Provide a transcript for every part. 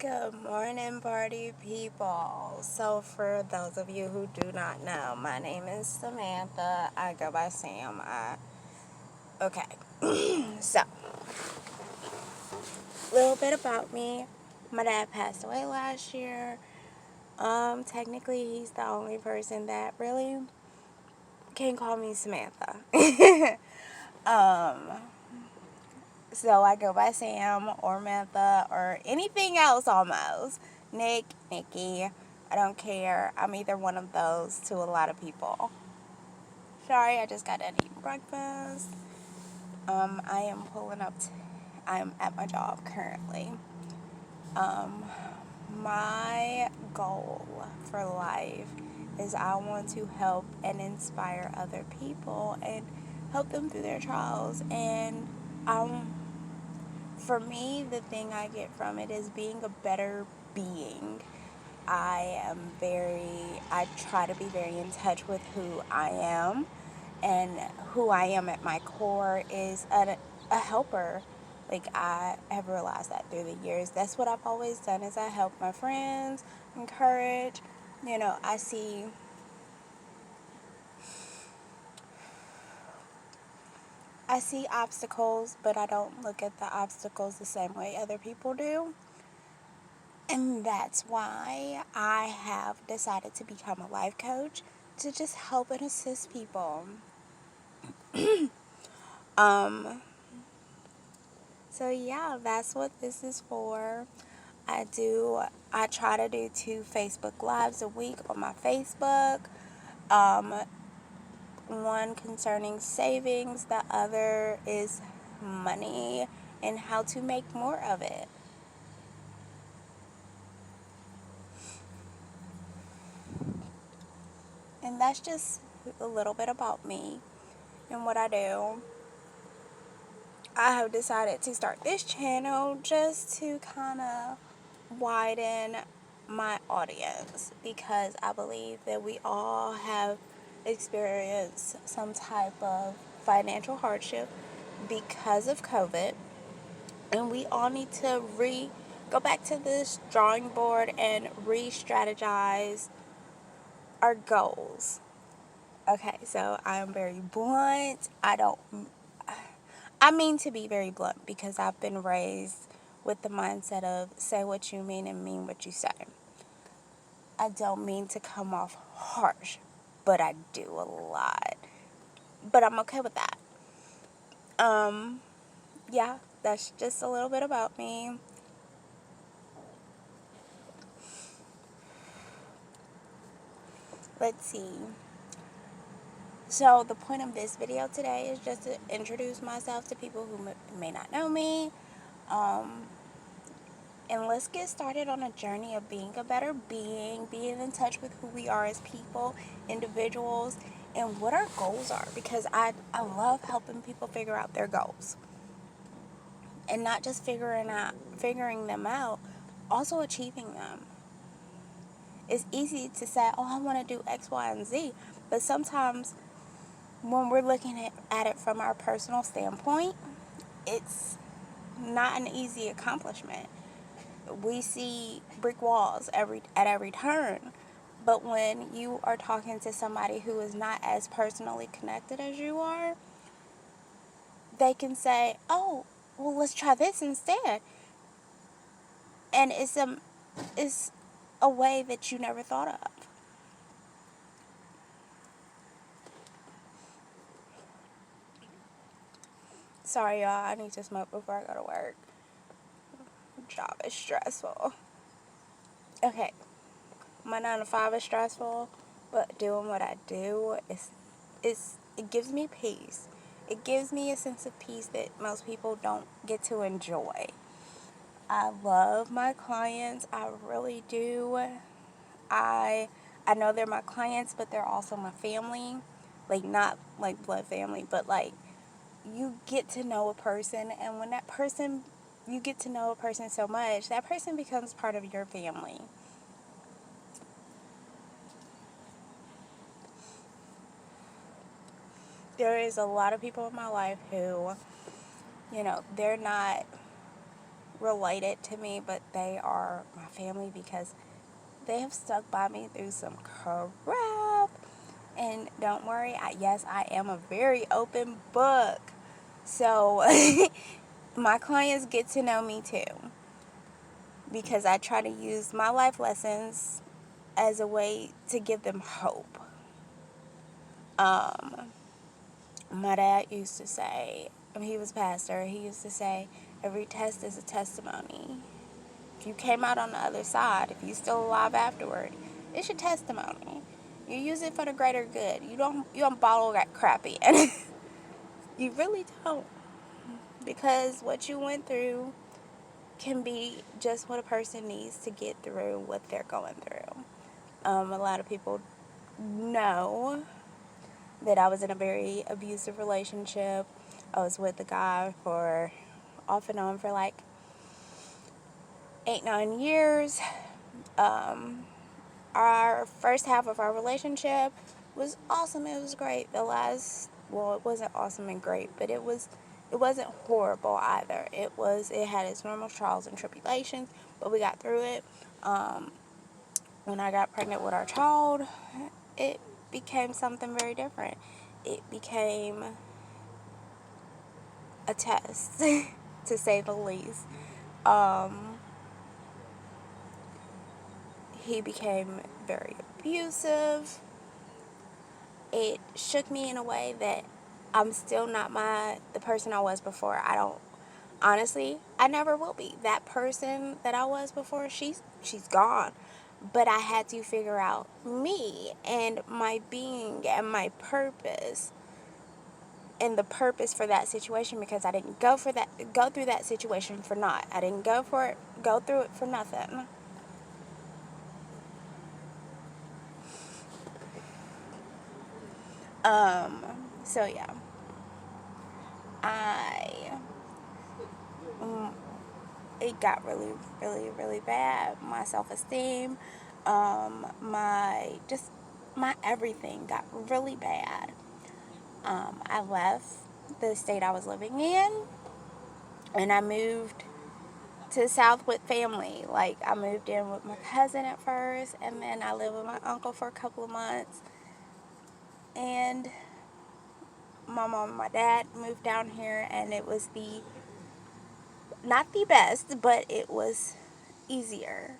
Good morning, party people. So, for those of you who do not know, my name is Samantha. I go by Sam. Okay. So, a little bit about me. My dad passed away last year. Technically, he's the only person that really can call me Samantha. um, so I go by Sam or Mantha or anything else almost. Nick, Nikki. I don't care. I'm either one of those to a lot of people. Sorry, I just got done eating breakfast. I am I'm at my job currently. Um, my goal for life is I want to help and inspire other people and help them through their trials. And for me, the thing I get from it is being a better being. I try to be very in touch with who I am, and who I am at my core is a helper. Like, I have realized that through the years. That's what I've always done, is I help my friends, encourage. I see obstacles, but I don't look at the obstacles the same way other people do. And that's why I have decided to become a life coach, to just help and assist people. Um, so yeah, that's what this is for. I try to do 2 Facebook Lives a week on my Facebook. Um, one concerning savings, the other is money and how to make more of it. And that's just a little bit about me and what I do. I have decided to start this channel just to kind of widen my audience, because I believe that we all have experienced some type of financial hardship because of COVID, and we all need to go back to this drawing board and re-strategize our goals. Okay, so I am very blunt. I mean to be very blunt, because I've been raised with the mindset of say what you mean and mean what you say. I don't mean to come off harsh, but I do a lot. But I'm okay with that. Um, yeah, that's just a little bit about me. Let's see. So the point of this video today is just to introduce myself to people who may not know me. Um, And let's get started on a journey of being a better being in touch with who we are as people, individuals, and what our goals are. Because I love helping people figure out their goals. And not just figuring them out, also achieving them. It's easy to say, oh, I want to do X, Y, and Z. But sometimes when we're looking at it from our personal standpoint, it's not an easy accomplishment. We see brick walls at every turn. But when you are talking to somebody who is not as personally connected as you are, they can say, oh, well, let's try this instead. And it's a way that you never thought of. Sorry, y'all, I need to smoke before I go to work. Job is stressful. Okay, my 9 to 5 is stressful, but doing what I do it gives me peace. It gives me a sense of peace that most people don't get to enjoy. I love my clients. I really do. I I know they're my clients, but they're also my family. Like, not like blood family, but like, you get to know a person, and when you get to know a person so much, that person becomes part of your family. There is a lot of people in my life who, they're not related to me, but they are my family because they have stuck by me through some crap. And don't worry, yes, I am a very open book. So my clients get to know me too, because I try to use my life lessons as a way to give them hope. Um, my dad used to say, when he was pastor, he used to say, every test is a testimony. If you came out on the other side, if you still alive afterward, it's your testimony. You use it for the greater good. You don't bottle that crap in. You really don't. Because what you went through can be just what a person needs to get through what they're going through. A lot of people know that I was in a very abusive relationship. I was with a guy for off and on for like 8-9 years. Our first half of our relationship was awesome. It was great. It wasn't awesome and great, but it wasn't horrible either. It had its normal trials and tribulations, but we got through it. When I got pregnant with our child, it became something very different. It became a test, to say the least. He became very abusive. It shook me in a way that I'm still not the person I was before. Honestly, I never will be. That person that I was before, she's gone. But I had to figure out me and my being and my purpose, and the purpose for that situation, because I didn't go through that situation for naught. I didn't go through it for nothing. Um, so yeah. I it got really, really, really bad. My self-esteem, my everything got really bad. I left the state I was living in, and I moved to the South with family. Like, I moved in with my cousin at first, and then I lived with my uncle for a couple of months. And my mom and my dad moved down here, and it was not the best, but it was easier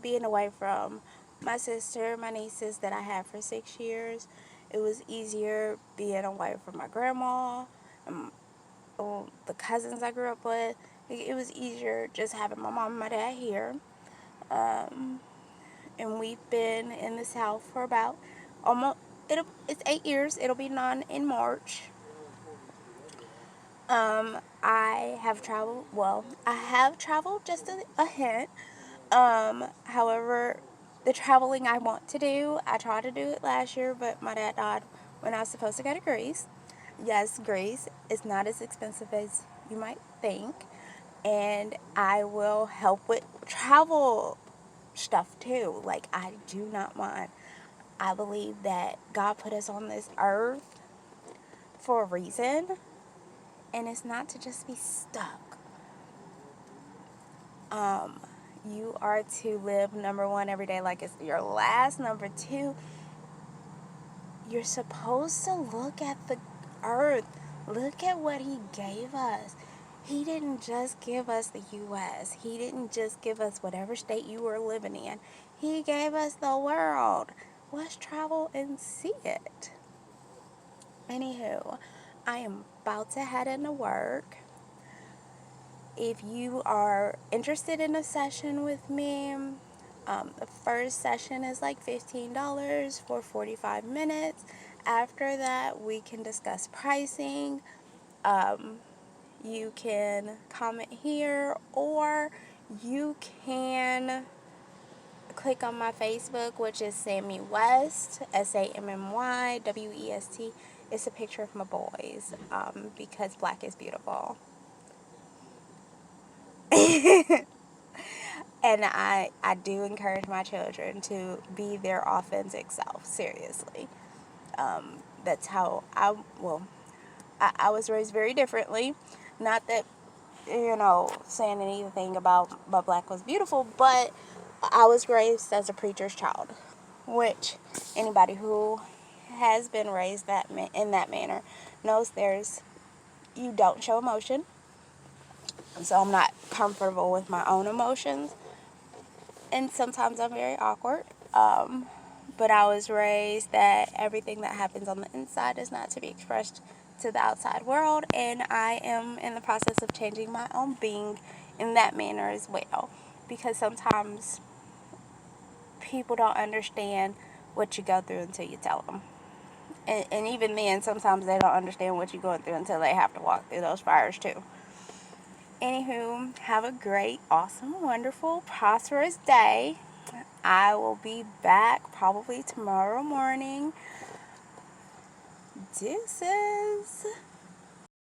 being away from my sister, my nieces that I had for 6 years. It was easier being away from my grandma, and the cousins I grew up with. It was easier just having my mom and my dad here. And we've been in the South for about it's 8 years. It'll be 9 in March. I have traveled, just a hint. However, the traveling I want to do, I tried to do it last year, but my dad died when I was supposed to go to Greece. Yes, Greece is not as expensive as you might think, and I will help with travel stuff too. Like, I do not mind. I believe that God put us on this earth for a reason, and it's not to just be stuck. You are to live, number one, every day like it's your last. Number two, you're supposed to look at the earth. Look at what he gave us. He didn't just give us the U.S. He didn't just give us whatever state you were living in. He gave us the world. Let's travel and see it. Anywho, I am about to head into work. If you are interested in a session with me, the first session is like $15 for 45 minutes. After that, we can discuss pricing. You can comment here, or you can click on my Facebook, which is Sammy West, SammyWest. It's a picture of my boys, because black is beautiful. And I do encourage my children to be their authentic self, seriously. That's how I was raised very differently. Not that saying anything about but black was beautiful, but I was raised as a preacher's child, which anybody who has been raised in that manner knows you don't show emotion. So I'm not comfortable with my own emotions, and sometimes I'm very awkward. But I was raised that everything that happens on the inside is not to be expressed to the outside world, and I am in the process of changing my own being in that manner as well, because sometimes people don't understand what you go through until you tell them. And even then, sometimes they don't understand what you're going through until they have to walk through those fires too. Anywho, have a great, awesome, wonderful, prosperous day. I will be back probably tomorrow morning. Deuces.